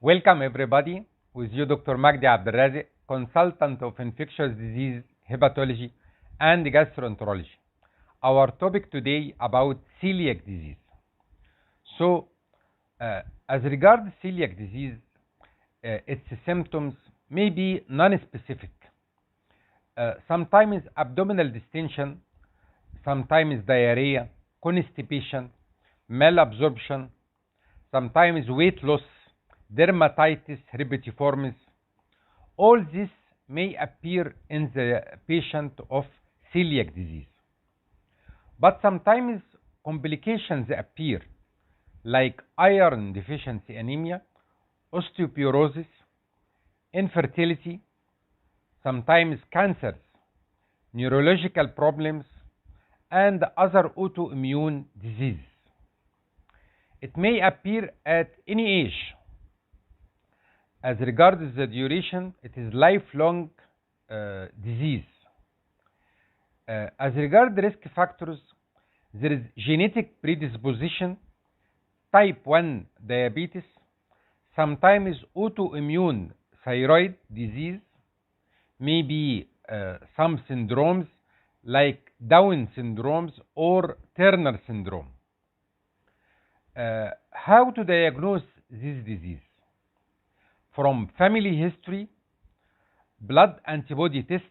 Welcome everybody, with you Dr. Magdy Abdel, consultant of infectious disease, hepatology, and gastroenterology. Our topic today about celiac disease. So, as regards celiac disease, its symptoms may be non-specific. Sometimes abdominal distension, sometimes diarrhea, constipation, malabsorption, sometimes weight loss, dermatitis herpetiformis. All this may appear in the patient of celiac disease. But sometimes complications appear, like iron deficiency anemia, osteoporosis, infertility, sometimes cancers, neurological problems, and other autoimmune diseases. It may appear at any age. As regards the duration, it is lifelong disease. As regards risk factors, there is genetic predisposition, type 1 diabetes, sometimes autoimmune thyroid disease, maybe some syndromes like Down syndromes or Turner syndrome. How to diagnose this disease? From family history, blood antibody tests,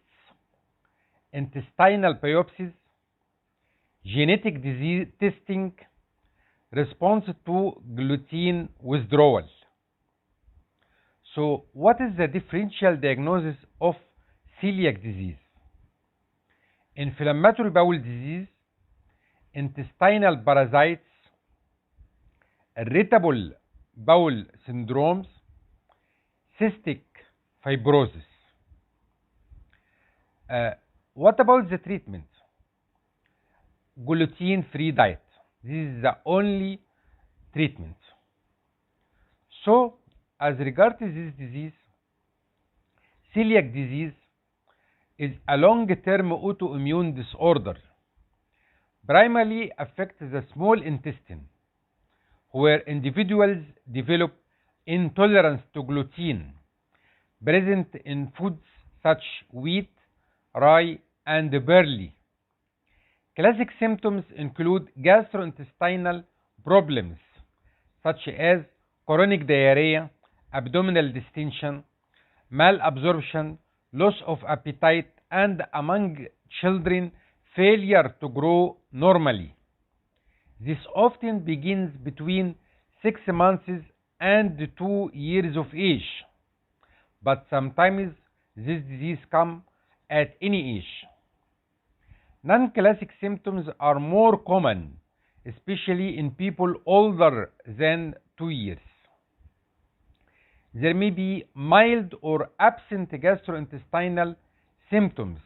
intestinal biopsies, genetic disease testing, response to gluten withdrawal. So, what is the differential diagnosis of celiac disease? Inflammatory bowel disease, intestinal parasites, irritable bowel syndromes, cystic fibrosis. What about the treatment? Gluten-free diet. This is the only treatment. So, as regards this disease, celiac disease is a long-term autoimmune disorder. Primarily affects the small intestine, where individuals develop intolerance to gluten, present in foods such wheat, rye, and barley. Classic symptoms include gastrointestinal problems such as chronic diarrhea, abdominal distension, malabsorption, loss of appetite, and among children, failure to grow normally. This often begins between 6 months and 2 years of age, but sometimes this disease comes at any age. Non-classic symptoms are more common, especially in people older than 2 years. There may be mild or absent gastrointestinal symptoms,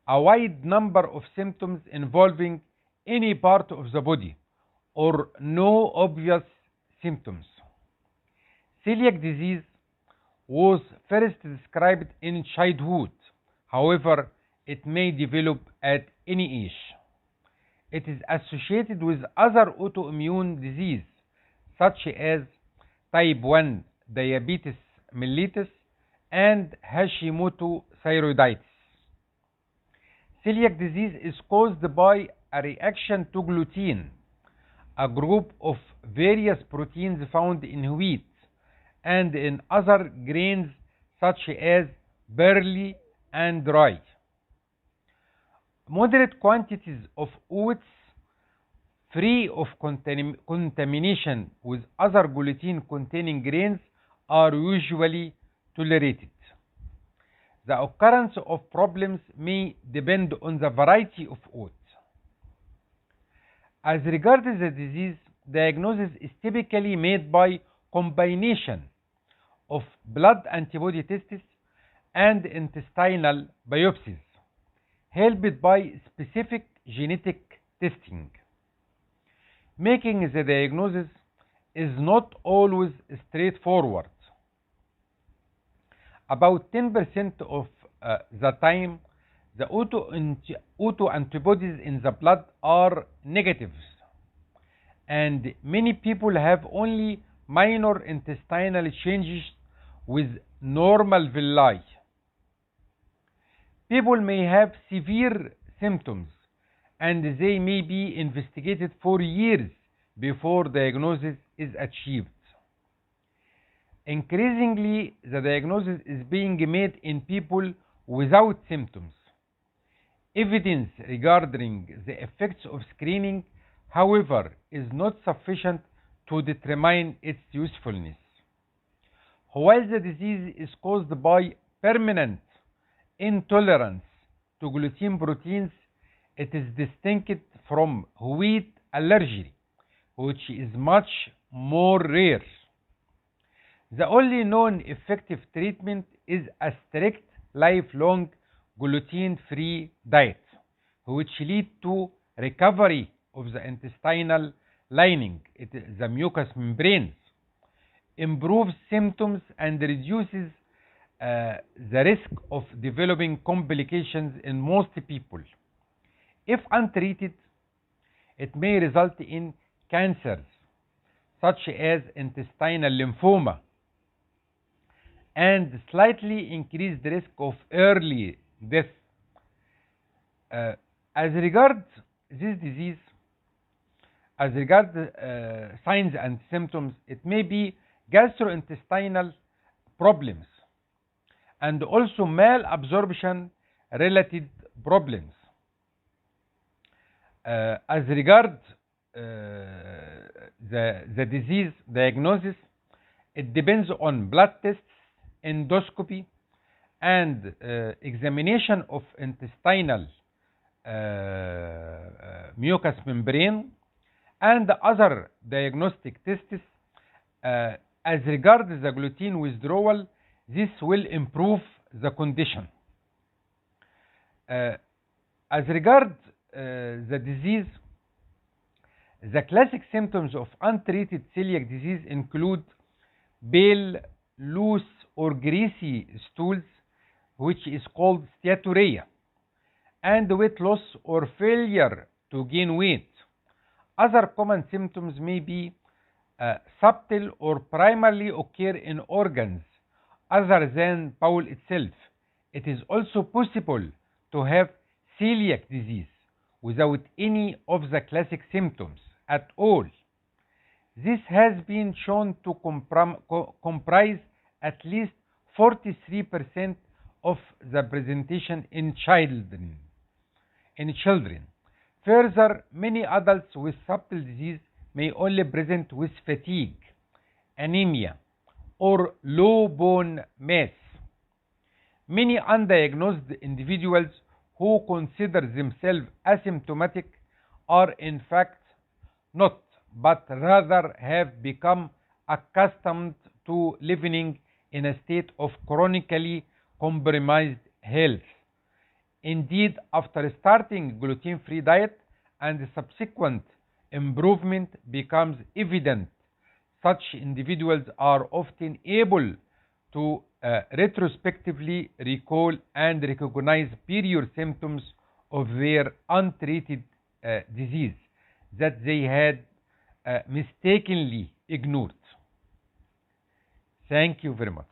a wide number of symptoms involving any part of the body, or no obvious symptoms. Celiac disease was first described in childhood. However, it may develop at any age. It is associated with other autoimmune disease such as type 1 diabetes mellitus and Hashimoto thyroiditis. Celiac disease is caused by a reaction to gluten, a group of various proteins found in wheat and in other grains such as barley and rye. Moderate quantities of oats free of contamination with other gluten-containing grains are usually tolerated. The occurrence of problems may depend on the variety of oats. As regards the disease, diagnosis is typically made by combination of blood antibody tests and intestinal biopsies, helped by specific genetic testing. Making the diagnosis is not always straightforward. About 10% of the time, the autoantibodies in the blood are negatives, and many people have only minor intestinal changes with normal villi. People may have severe symptoms and they may be investigated for years before diagnosis is achieved. Increasingly, the diagnosis is being made in people without symptoms. Evidence regarding the effects of screening, however, is not sufficient to determine its usefulness. While the disease is caused by permanent intolerance to gluten proteins, it is distinct from wheat allergy, which is much more rare. The only known effective treatment is a strict lifelong gluten-free diet, which leads to recovery of the intestinal lining, the mucous membranes, improves symptoms, and reduces the risk of developing complications in most people. If untreated, it may result in cancers such as intestinal lymphoma and slightly increased risk of early death. As regards this disease, as regards signs and symptoms, it may be gastrointestinal problems and also malabsorption related problems. As regards the disease diagnosis, it depends on blood tests, endoscopy, and examination of intestinal mucous membrane and other diagnostic tests. As regards the gluten withdrawal, this will improve the condition. As regards the disease, the classic symptoms of untreated celiac disease include pale, loose, or greasy stools, which is called steatorrhea, and weight loss or failure to gain weight. Other common symptoms may be subtle or primarily occur in organs other than bowel itself. It is also possible to have celiac disease without any of the classic symptoms at all. This has been shown to comprise at least 43% of the presentation in children. Further, many adults with subtle disease may only present with fatigue, anemia, or low bone mass. Many undiagnosed individuals who consider themselves asymptomatic are in fact not, but rather have become accustomed to living in a state of chronically compromised health. Indeed, after starting gluten-free diet and subsequent improvement becomes evident, such individuals are often able to retrospectively recall and recognize prior symptoms of their untreated disease that they had mistakenly ignored. Thank you very much.